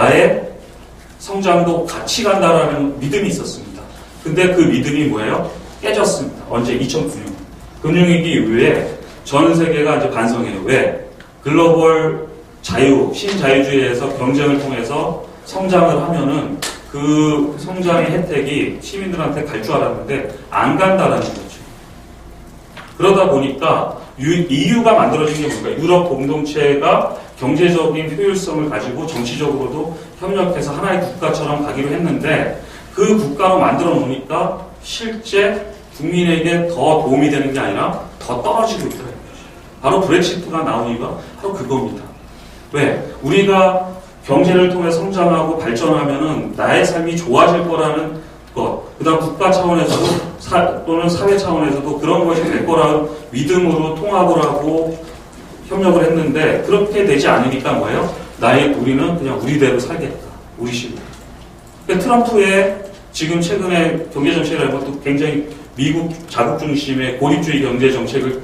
나의 성장도 같이 간다라는 믿음이 있었습니다. 근데 그 믿음이 뭐예요? 깨졌습니다. 언제? 2009년. 금융위기 이후에 전 세계가 이제 반성해요. 왜? 글로벌 자유, 신자유주의에서 경쟁을 통해서 성장을 하면은 그 성장의 혜택이 시민들한테 갈 줄 알았는데 안 간다라는 거죠. 그러다 보니까 EU가 만들어진 게 뭔가 유럽 공동체가 경제적인 효율성을 가지고 정치적으로도 협력해서 하나의 국가처럼 가기로 했는데 그 국가로 만들어 놓으니까 실제 국민에게 더 도움이 되는 게 아니라 더 떨어지고 있더라고요. 바로 브렉시트가 나온 이유가 바로 그겁니다. 왜? 우리가 경제를 통해 성장하고 발전하면은 나의 삶이 좋아질 거라는 것, 그 다음 국가 차원에서도 또는 사회 차원에서도 그런 것이 될 거라는 믿음으로 통합을 하고 협력을 했는데 그렇게 되지 않으니까 뭐예요? 우리는 그냥 우리대로 살겠다. 우리 식으로. 그러니까 트럼프의 지금 최근에 경제정책이라는 것도 굉장히 미국 자국 중심의 고립주의 경제정책을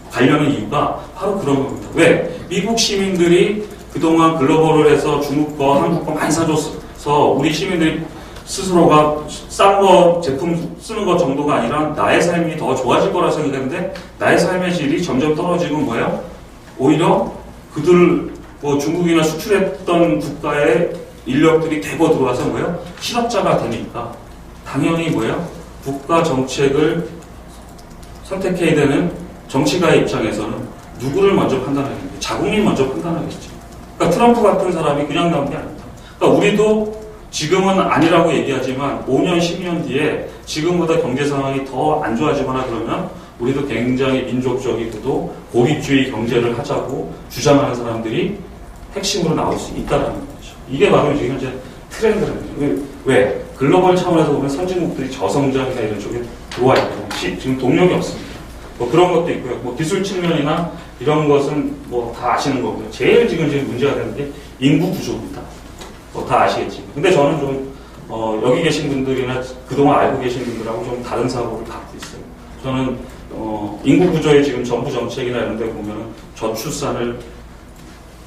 가려는 이유가 바로 그런 겁니다. 왜? 미국 시민들이 그동안 글로벌을 해서 중국 거, 한국 거 많이 사줘서 우리 시민들이 스스로가 싼 거, 제품 쓰는 것 정도가 아니라 나의 삶이 더 좋아질 거라 생각했는데 나의 삶의 질이 점점 떨어지고 뭐예요? 오히려 그들 중국이나 수출했던 국가의 인력들이 대거 들어와서 뭐예요? 실업자가 되니까 당연히 뭐예요? 국가 정책을 선택해야 되는 정치가의 입장에서는 누구를 먼저 판단하겠는데 자국민 먼저 판단하겠죠. 그러니까 트럼프 같은 사람이 그냥 나온 게 아닙니다. 그러니까 우리도 지금은 아니라고 얘기하지만 5년, 10년 뒤에 지금보다 경제 상황이 더 안 좋아지거나 그러면 우리도 굉장히 민족적이고도 고립주의 경제를 하자고 주장하는 사람들이 핵심으로 나올 수 있다는 거죠. 이게 바로 지금 현재 트렌드랍니다. 왜? 글로벌 차원에서 보면 선진국들이 저성장이나 이런 쪽에 들어와 있고 지금 동력이 없습니다. 그런 것도 있고요. 기술 측면이나 이런 것은 다 아시는 거고요. 제일 지금 문제가 되는 게 인구 구조입니다. 다 아시겠지. 근데 저는 좀 여기 계신 분들이나 그동안 알고 계신 분들하고 좀 다른 사고를 갖고 있어요. 저는 인구 구조의 지금 정부 정책이나 이런 데 보면은 저출산을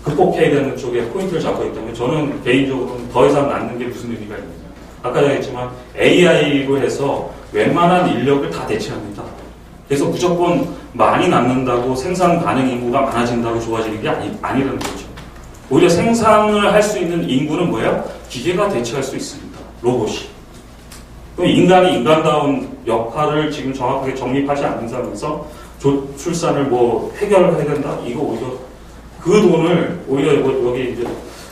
극복해야 되는 쪽에 포인트를 잡고 있기 때문에 저는 개인적으로는 더 이상 낳는 게 무슨 의미가 있느냐. 아까 얘기했지만 AI로 해서 웬만한 인력을 다 대체합니다. 그래서 무조건 많이 낳는다고 생산 가능 인구가 많아진다고 좋아지는 게 아니라는 거죠. 오히려 생산을 할 수 있는 인구는 뭐예요? 기계가 대체할 수 있습니다. 로봇이. 그럼 인간이 인간다운 역할을 지금 정확하게 정립하지 않는 상황에서 출산을 해결해야 된다? 이거 오히려 그 돈을 오히려 여기 이제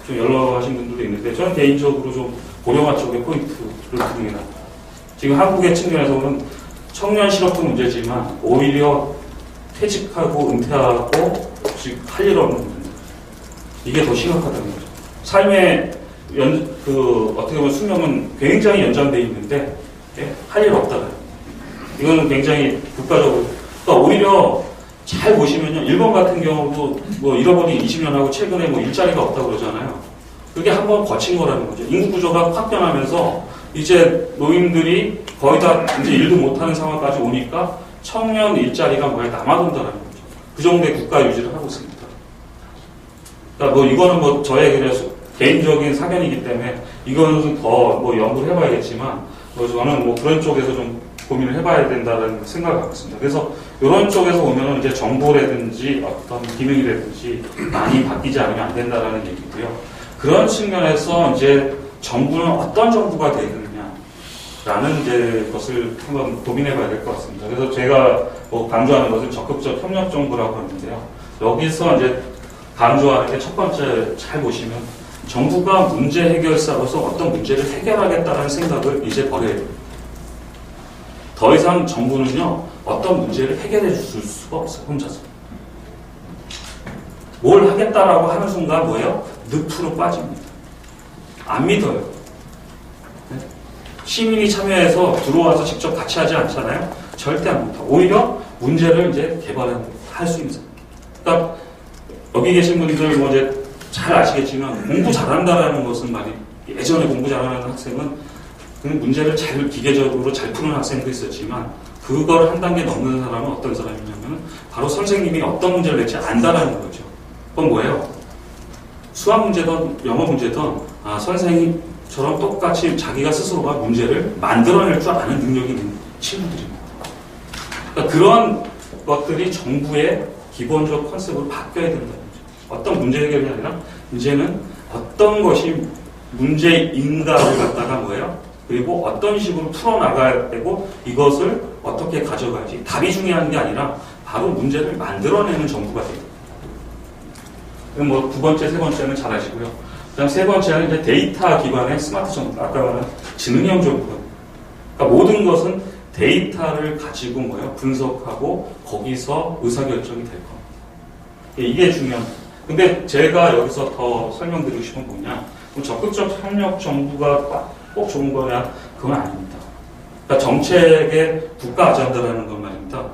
좀 연락하신 분들도 있는데 저는 개인적으로 좀 고령화 쪽에 포인트를 두는 게 낫다. 지금 한국의 측면에서 보면 청년 실업도 문제지만 오히려 퇴직하고 은퇴하고 지금 할 일 없는 문제. 이게 더 심각하다는 거죠. 삶의 어떻게 보면 수명은 굉장히 연장되어 있는데 할 일 없다는. 이거는 굉장히 국가적으로. 그러니까 오히려 잘 보시면요. 일본 같은 경우도 잃어버린 20년 하고 최근에 일자리가 없다고 그러잖아요. 그게 한번 거친 거라는 거죠. 인구 구조가 확 변하면서 이제 노인들이 거의 다 이제 일도 못하는 상황까지 오니까 청년 일자리가 남아돈다는 거죠. 그 정도의 국가 유지를 하고 있습니다. 그러니까 이거는 저의 그냥 개인적인 사견이기 때문에 이거는 더 연구를 해봐야겠지만 저는 그런 쪽에서 좀 고민을 해봐야 된다는 생각을 갖고 있습니다. 그래서 이런 쪽에서 보면은 이제 정보라든지 어떤 기능이라든지 많이 바뀌지 않으면 안 된다라는 얘기고요. 그런 측면에서 이제 정부는 어떤 정부가 되느냐라는 이제 것을 한번 고민해봐야 될 것 같습니다. 그래서 제가 강조하는 것은 적극적 협력 정부라고 하는데요. 여기서 이제 강조하는 게 첫 번째 잘 보시면 정부가 문제 해결사로서 어떤 문제를 해결하겠다는 생각을 이제 버려야 돼요. 더 이상 정부는요, 어떤 문제를 해결해 줄 수가 없어요, 혼자서. 뭘 하겠다라고 하는 순간 뭐예요? 늪으로 빠집니다. 안 믿어요. 네? 시민이 참여해서 들어와서 직접 같이 하지 않잖아요? 절대 안 믿어요. 오히려 문제를 이제 개발할 수 있는 사람. 그러니까 여기 계신 분들 이제 잘 아시겠지만 공부 잘한다라는 것은 예전에 공부 잘하는 학생은 그 문제를 기계적으로 잘 푸는 학생도 있었지만 그걸 한 단계 넘는 사람은 어떤 사람이냐면 바로 선생님이 어떤 문제를 낼지 안다라는 거죠. 그건 뭐예요? 수학 문제든 영어 문제든 선생님처럼 똑같이 자기가 스스로가 문제를 만들어낼 줄 아는 능력이 있는 친구들입니다. 그러니까 그런 것들이 정부의 기본적 컨셉으로 바뀌어야 된다는 거죠. 어떤 문제 해결이 아니라 이제는 어떤 것이 문제인가를 갖다가 뭐예요? 그리고 어떤 식으로 풀어나가야 되고 이것을 어떻게 가져가야지 답이 중요한 게 아니라 바로 문제를 만들어내는 정부가 됩니다. 뭐 두 번째, 세 번째는 잘 아시고요. 그다음 세 번째는 이제 데이터 기반의 스마트 정부, 아까 말한 지능형 정부가. 그러니까 모든 것은 데이터를 가지고 뭐예요? 분석하고 거기서 의사결정이 될 겁니다. 이게 중요합니다. 근데 제가 여기서 더 설명드리고 싶은 건 뭐냐? 적극적 협력 정부가 꼭 좋은 거냐? 그건 아닙니다. 그러니까 정책의 국가 아젠다라는 건 말입니다.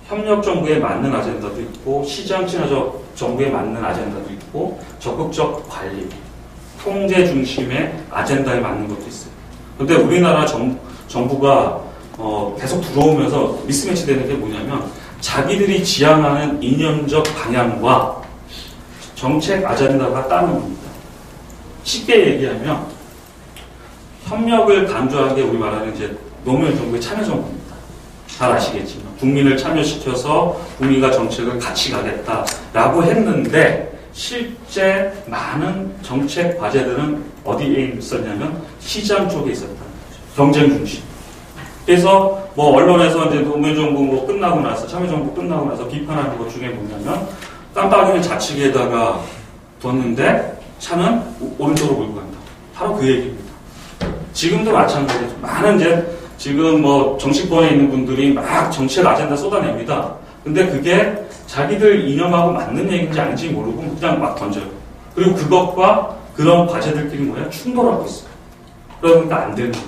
협력 정부에 맞는 아젠다도 있고 시장 친화적 정부에 맞는 아젠다도 있고 적극적 관리, 통제 중심의 아젠다에 맞는 것도 있어요. 근데 우리나라 정부가 계속 들어오면서 미스매치 되는 게 뭐냐면 자기들이 지향하는 이념적 방향과 정책 아젠다가 따르는 겁니다. 쉽게 얘기하면 협력을 강조한 게 우리 말하는 이제 노무현 정부의 참여정부입니다. 잘 아시겠지만 국민을 참여시켜서 국민과 정책을 같이 가겠다라고 했는데 실제 많은 정책 과제들은 어디에 있었냐면 시장 쪽에 있었다는 거죠. 경쟁 중심. 그래서 뭐 언론에서 이제 노무현 정부 뭐 끝나고 나서 참여정부 끝나고 나서 비판하는 것 중에 뭐냐면 깜빡이는 좌측에다가 뒀는데 차는 오른쪽으로 몰고 간다. 바로 그 얘기입니다. 지금도 마찬가지죠. 많은 이제 지금 뭐 정치권에 있는 분들이 막 정책 아젠다 쏟아냅니다. 근데 그게 자기들 이념하고 맞는 얘기인지 아닌지 모르고 그냥 막 던져요. 그리고 그것과 그런 과제들끼리 뭐야? 충돌하고 있어요. 그러니까 안 되는 거죠.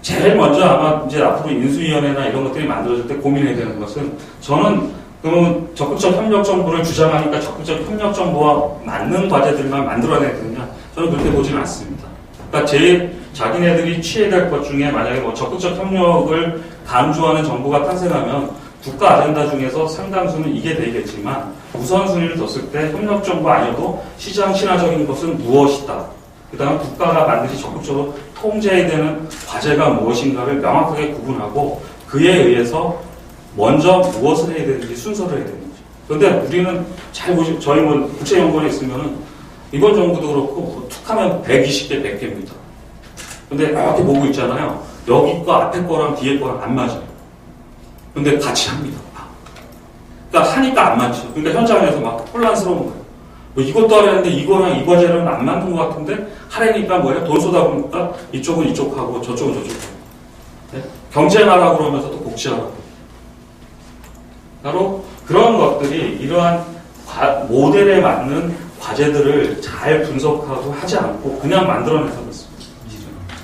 제일 먼저 아마 이제 앞으로 인수위원회나 이런 것들이 만들어질 때 고민해야 되는 것은 저는 그러면 적극적 협력 정부를 주장하니까 적극적 협력 정부와 맞는 과제들만 만들어내야 되느냐? 저는 그렇게 보지는 않습니다. 그러니까 자기네들이 취해야 될 것 중에 만약에 뭐 적극적 협력을 강조하는 정부가 탄생하면 국가 아젠다 중에서 상당수는 이게 되겠지만 우선순위를 뒀을 때 협력 정부 아니어도 시장 친화적인 것은 무엇이다. 그 다음 국가가 반드시 적극적으로 통제해야 되는 과제가 무엇인가를 명확하게 구분하고 그에 의해서 먼저 무엇을 해야 되는지 순서를 해야 되는지. 그런데 우리는 잘 보시면 저희 뭐 국제연구원에 있으면은 이번 정부도 그렇고 뭐 툭하면 120개, 100개입니다. 근데 이렇게 보고 있잖아요. 여기 거 앞에 거랑 뒤에 거랑 안 맞아요. 근데 같이 합니다. 그러니까 하니까 안 맞죠. 그러니까 현장에서 막 혼란스러운 거예요. 뭐 이것도 하려는데 이거랑 이 과제는 안 맞는 것 같은데 하려니까 뭐예요? 돈 쏟아보니까 이쪽은 이쪽하고 저쪽은 저쪽하고. 네? 경쟁하라고 그러면서 또 복지하라고. 바로 그런 것들이 이러한 모델에 맞는 과제들을 잘 분석하고 하지 않고 그냥 만들어내서 그렇습니다.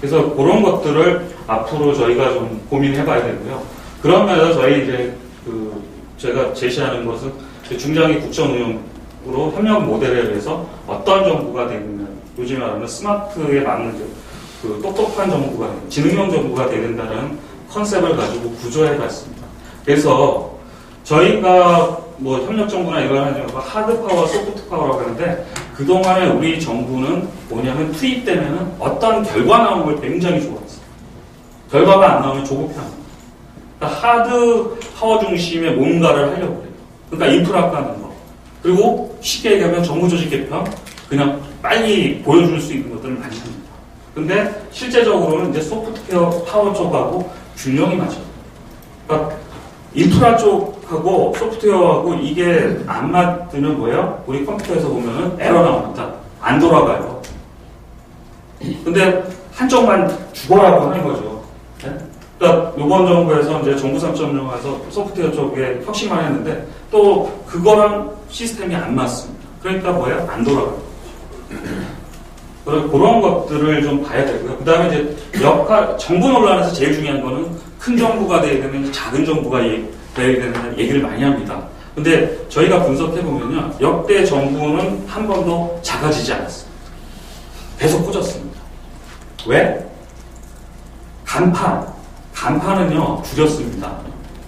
그래서 그런 것들을 앞으로 저희가 좀 고민해봐야 되고요. 그런 면에서 저희 이제 제가 제시하는 것은 중장기 국정운영으로 협력 모델에 의해서 어떤 정부가 되느냐, 요즘 말하는 스마트에 맞는 똑똑한 정부가, 지능형 정부가 되는다는 컨셉을 가지고 구조해봤습니다. 그래서 저희가 뭐 협력 정부나 이걸 하는 하드 파워, 소프트 파워라고 하는데 그동안에 우리 정부는 뭐냐면 투입되면은 어떤 결과 나오는 걸 굉장히 좋아했어요. 결과가 안 나오면 조급해합니다. 그러니까 하드 파워 중심의 뭔가를 하려고 해요. 그러니까 인프라 까는 거. 그리고 쉽게 얘기하면 정부 조직 개편, 그냥 빨리 보여줄 수 있는 것들을 많이 합니다. 근데 실제적으로는 이제 소프트웨어 파워 쪽하고 균형이 맞아요. 그러니까 인프라 쪽하고 소프트웨어하고 이게 안 맞으면 뭐예요? 우리 컴퓨터에서 보면은 에러 나옵니다. 안 돌아가요. 근데 한쪽만 죽어라고 하는 거죠. 네? 그러니까 이번 정부에서 이제 정부 3.0에서 소프트웨어 쪽에 혁신만 했는데 또 그거랑 시스템이 안 맞습니다. 그러니까 뭐예요? 안 돌아가요. 그런 것들을 좀 봐야 되고요. 그 다음에 이제 정부 논란에서 제일 중요한 거는 큰 정부가 돼야 되는 작은 정부가 돼야 되는 얘기를 많이 합니다. 근데 저희가 분석해보면요. 역대 정부는 한 번도 작아지지 않았습니다. 계속 커졌습니다. 왜? 간판은요, 줄였습니다.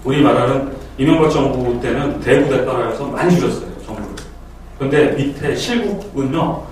우리 말하는 이명박 정부 때는 대부대따라해서 많이 줄였어요, 정부를. 근데 밑에 실국은요,